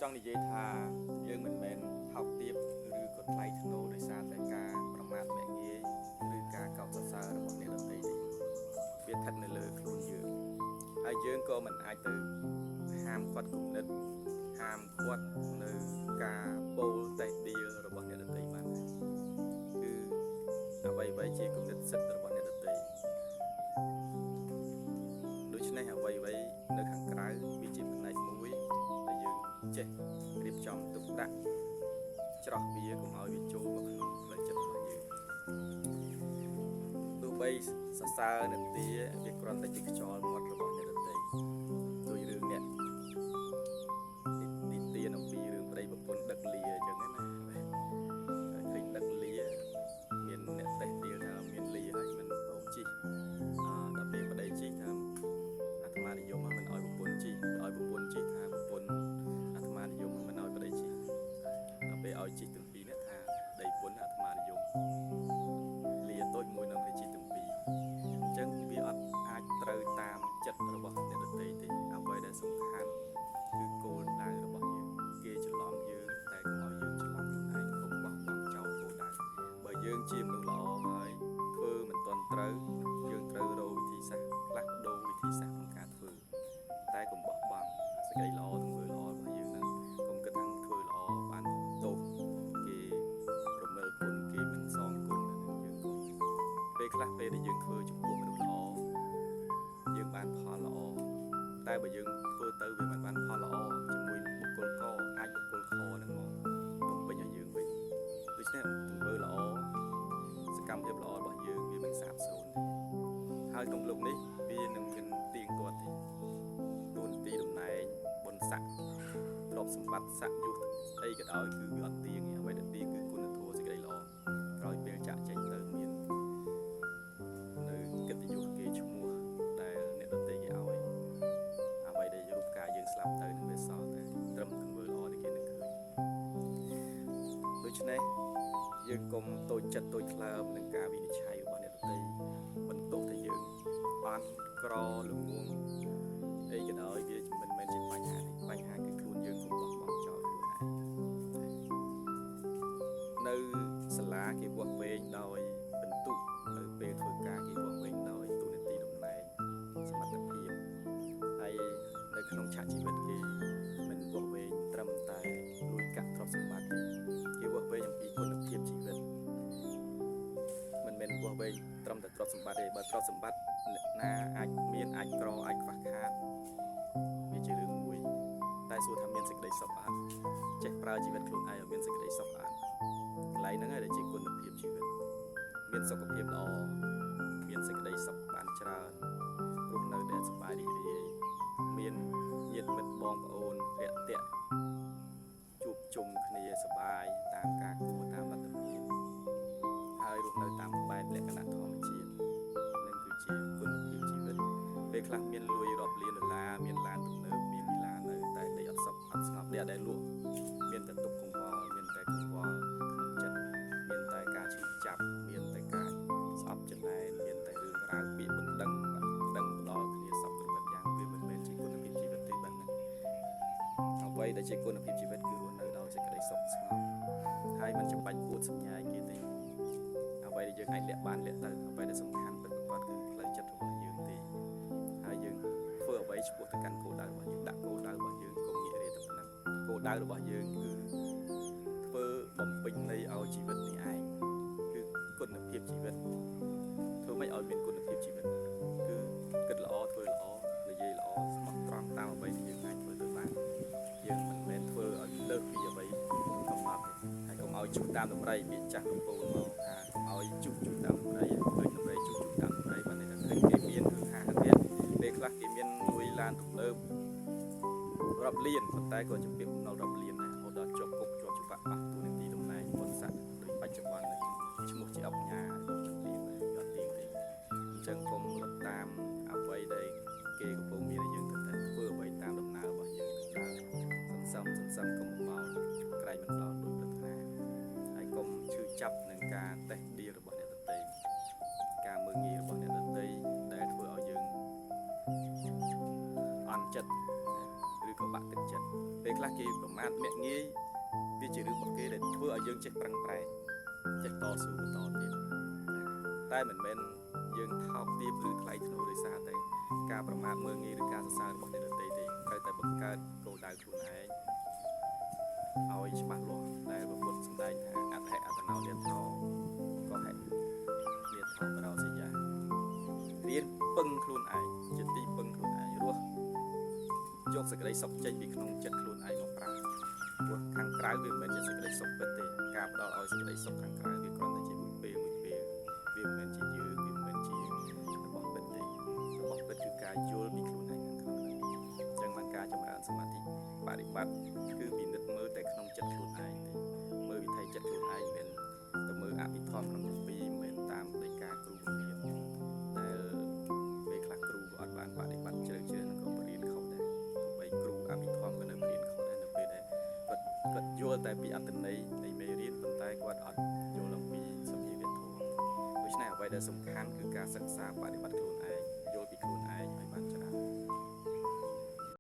trongនិយាយថាយើងមិនមែនថោកទាបឬក៏ថ្លៃថ្នូរដោយសារតែការប្រមាថមាក់ងាយឬការកោតសរសើររបស់អ្នកដទៃទេវាស្ថិតនៅលើខ្លួនយើងហើយយើងក៏មិនអាចទៅហាមគាត់គំនិតហាមគាត់នៅការពោលតេះដៀលរបស់អ្នកដទៃបានគឺអ្វីៗជាគំនិតសិទ្ធិរបស់អ្នកដទៃដូច្នេះអ្វីៗនៅខាងក្រៅវាជាផ្នែកមួយដែលយើងចេះរៀបចំទុកដាក់ច្រោះវាកុំឲ្យវាចូលមកក្នុងផ្លូវចិត្តរបស់យើងទោះបីសរសើរនិទាវាគ្រាន់តែជាខ្យល់មាត់របស់អ្នកដទៃដោយរឿងអ្នកនិទាអំពីរឿងប្តីប្រពន្ធដឹកលាអញ្ចឹងណាឃើញដឹកលាមានអ្នកតេះដៀលថាមានលាហើយមិនព្រមជីដល់ពេលប្តីជីថាអាត្មានិយមមិនឲ្យប្រពន្ធជីឲ្យប្រពន្ធជីថាប្រពន្ធអាត្មានិយមមិនឲ្យប្តីជីដល់ពេលឲ្យជីទាំងពីរនេះថាប្តីប្រពន្ធអាត្មានិយមលាតូចមួយនឹងគេជីទាំងពីរអញ្ចឹងវាអត់អាចត្រូវតាមចិត្តរបស់អ្នកដទៃទេអ្វីដែលសំខាន់គឺគោលដៅរបស់យើងគេច្រឡំយើងតែកុំឲ្យយើងច្រឡំខ្លួនឯងកុំបោះបង់ចោលគោលដៅបើយើងជាមនុស្សល្អហើយធ្វើមិនទាន់ត្រូវយើងត្រូវរកវិធីសាស្ត្រផ្លាស់ប្ដូរវិធីសាស្ត្រក្នុងការធ្វើតែកុំបោះបង់សេចក្តីល្អទាំងធ្វើល្អរបស់យើងហ្នឹងកុំគិតថាធ្វើល្អបានទោសគេប្រមិលគុណគេមិនសងគុណយើងកុំពេលខ្លះពេលដែលយើងធ្វើចំពោះមនុស្សល្អយើងបានផលល្អតែបើយើងធ្វើទៅវាមិនបានផលល្អជាមួយបុគ្គលកអាចបុគ្គលខហ្នឹងមកបំពេញឲ្យយើងវិញដូច្នេះធ្វើល្អសកម្មភាពល្អរបស់យើងវាមិនសាបសូន្យទេហើយក្នុងលោកនេះវានឹងមានទៀងទាត់ទេតួនាទីតំណែងបុណ្យស័ក្តិទ្រព្យសម្បត្តិស័ក្តិយុទ្ធអីក៏ដោយគឺវាអត់ទៀងទេអ្វីដែលទៀងគឺគុណធម៌សេចក្តីល្អក្រោយពេលចាក់ចេញទៅមាននៅកិត្តិយសគេឈ្មោះដែលអ្នកដទៃគេឲ្យអ្វីដែលរូបកាយយើងស្លាប់ទៅនឹងវាសល់តែត្រឹមទង្វើល្អដែលគេនឹងឃើញដូច្នេះយើងកុំតូចចិត្តតូចថ្លើមនឹងការវិនិច្ឆ័យរបស់អ្នកដទៃបន្ទោសថាយើងបានក្រល្ងងអីក៏ដោយវាមិនមែនជាបញ្ហាទេបញ្ហាគឺខ្លួនយើងកុំបោះបង់ចោលខ្លួនឯងនៅសាលាគេវាស់វែងដោយបន្ទុកនៅពេលធ្វើការគេវាស់វែងដោយទូនាទីតំណែងសមត្ថភាពហើយនៅក្នុងឆាកជីវិតគេមិនវាស់វែងត្រឹមតែលួយកាក់ទ្រព្យសម្បត្តិគេវាស់វែងអំពីគុណភាពជីវិតមិនមែនវាស់វែងត្រឹមតែទ្រព្យសម្បត្តិទេបើទ្រព្យសម្បត្តិអ្នកណាអាចមានអាចក្រអាចខ្វះខាតវាជារឿងមួយតែសួរថាមានសេចក្តីសុខអត់ចេះប្រើជីវិតខ្លួនឯងឲ្យមានសេចក្តីសុខអត់កន្លែងហ្នឹងហើយដែលជាគុណភាពជីវិតមានសុខភាពល្អមានសេចក្តីសុខបានច្រើនរស់នៅដែលសប្បាយរីករាយមានញាតិមិត្តបងប្អូនរាក់ទាក់ជួបជុំគ្នាសប្បាយតាមការគួរតាមលទ្ធភាពហើយរស់នៅតាមបែបលក្ខណៈធម្មជាតិនឹងគឺជាគុណភាពជីវិតពេលខ្លះមានលុយរាប់លានដុល្លារមានឡានទំនើបមានវិឡានៅតែដេកអត់សុខអត់ស្ងប់ដេកដែលលក់មានតែទុកកង្វល់មានតែកង្វល់ក្នុងចិត្តមានតែការឈឺចាប់មានតែការស្អប់ចំណែនមានតែរឿងរ៉ាវពាក្យបណ្ដឹងផ្ដល់គ្នាសពគ្រប់បែបយ៉ាងវាមិនមែនជាគុណភាពជីវិតទេបាទអ្វីដែលជាគុណភាពជីវិតគឺរស់នៅដោយសេចក្តីសុខស្ងប់ហើយមិនចាំបាច់គួតសម្ញែងគេទេអ្វីដែលយើងអាចលាក់បានលាក់ទៅអ្វីដែលសំខាន់ពិតប្រាកដគឺផ្លូវចិត្តរបស់យើងទេហើយយើងធ្វើអ្វីឆ្ពោះទៅកាន់គោលដៅរបស់យើងដាក់គោលដៅរបស់យើងកុំងាករាតែប៉ុណ្ណឹងគោលដៅរបស់យើងគឺធ្វើបំពេញន័យឲ្យជីវិតនេះឯងគឺគុណភាពជីវិតធ្វើម៉េចឲ្យមានគុណភាពជីវិតគឺគិតល្អធ្វើល្អនិយាយល្អស្មោះត្រង់តាមអ្វីដែលយើងអាចធ្វើទៅបានយើងមិនមែនធ្វើឲ្យលើសពីអ្វីកំណត់ទេហើយកុំឲ្យជុះតាមតម្រៃពាក្យចាស់កំពូលមកថាកុំឲ្យជុះតាមតម្រៃឃើញតម្រៃជុះតាមតម្រៃបានតែឃើញគេមានគឺហាហៀកពេលខ្លះគេមានលួយឡានទំនើបរាប់លានប៉ុន្តែក៏ជំរាបនៅរាប់លានដែររហូតដល់ជាប់គុកជាប់ច្បាប់អស់ទូនាទីតំណែងបុណ្យស័ក្តិដូចបច្ចុប្បន្ននេះឈ្មោះជាអបញ្ញារបស់ជំនាញយត់ទៀងទេអញ្ចឹងកុំរត់តាមអ្វីដែលគេកំពុងមានឲ្យយើងទៅតែធ្វើអ្វីតាមដំណើររបស់យើងទៅដើរសន្សំកុំបោលក្រែងមិនដល់ដូចប្រាថ្នាហើយកុំឈឺចាប់នឹងការតេះដៀលរបស់អ្នកដទៃការមើលងាយរបស់អ្នកដទៃដែលធ្វើឲ្យយើងអន់ចិត្តឬក៏បាក់ទឹកចិត្ត ពេលខ្លះគេប្រមាថមាក់ងាយវាជារឿងរបស់គេដែលធ្វើឲ្យយើងចេះប្រឹងប្រែងចេះតស៊ូបន្តទៀតតែមិនមែនយើងថោកទាបឬថ្លៃថ្នូរដោយសារតែការប្រមាថមើលងាយឬការសរសើររបស់អ្នកដទៃទេត្រូវតែបង្កើតគោលដៅខ្លួនឯងឲ្យច្បាស់លាស់ដែលពុទ្ធសម្ដែងថាអដ្ឋិអត្តនោនិធោក៏ហេតុនិធោបរោសយារៀនពឹងខ្លួនឯងជាទីពឹងខ្លួនឯងរស់យកសេចក្តីសុខចេញពីក្នុងចិត្តខ្លួនឯងមកប្រើព្រោះខាងក្រៅវាមិនមែនជាសេចក្តីសុខពិតទេការផ្ដល់ឲ្យសេចក្តីសុខខាងក្រៅវាគ្រាន់តែជាមួយពេលវាមិនមែនជាយើងវាមិនមែនជារបស់ពិតទេរបស់ពិតគឺការយល់ពីខ្លួនឯងខាងក្នុងហ្នឹងអញ្ចឹងបានការចម្រើនសមាធិបរិបត្តិគឺពិនិត្យមើលតែក្នុងចិត្តខ្លួនឯងទេមើលវិថីចិត្តខ្លួនឯងមិនទៅមើលអភិធម្មក្នុងពីមិនតាមដោយការគ្រូបង្រៀនដែលពេលខ្លះគ្រូក៏អត់បានបដិបត្តិជ្រៅជ្រៅនឹងក៏បរៀនខុសដែរទោះបីគ្រូអភិធម្មក៏នៅបរៀនខុសដែរនៅពេលដែលគាត់យល់តែពីអត្ថន័យនៃមេរៀនប៉ុន្តែគាត់អត់យល់អំពីសភាវៈធម៌ដូច្នេះអ្វីដែលសំខាន់គឺការសិក្សាបដិបត្តិខ្លួនឯង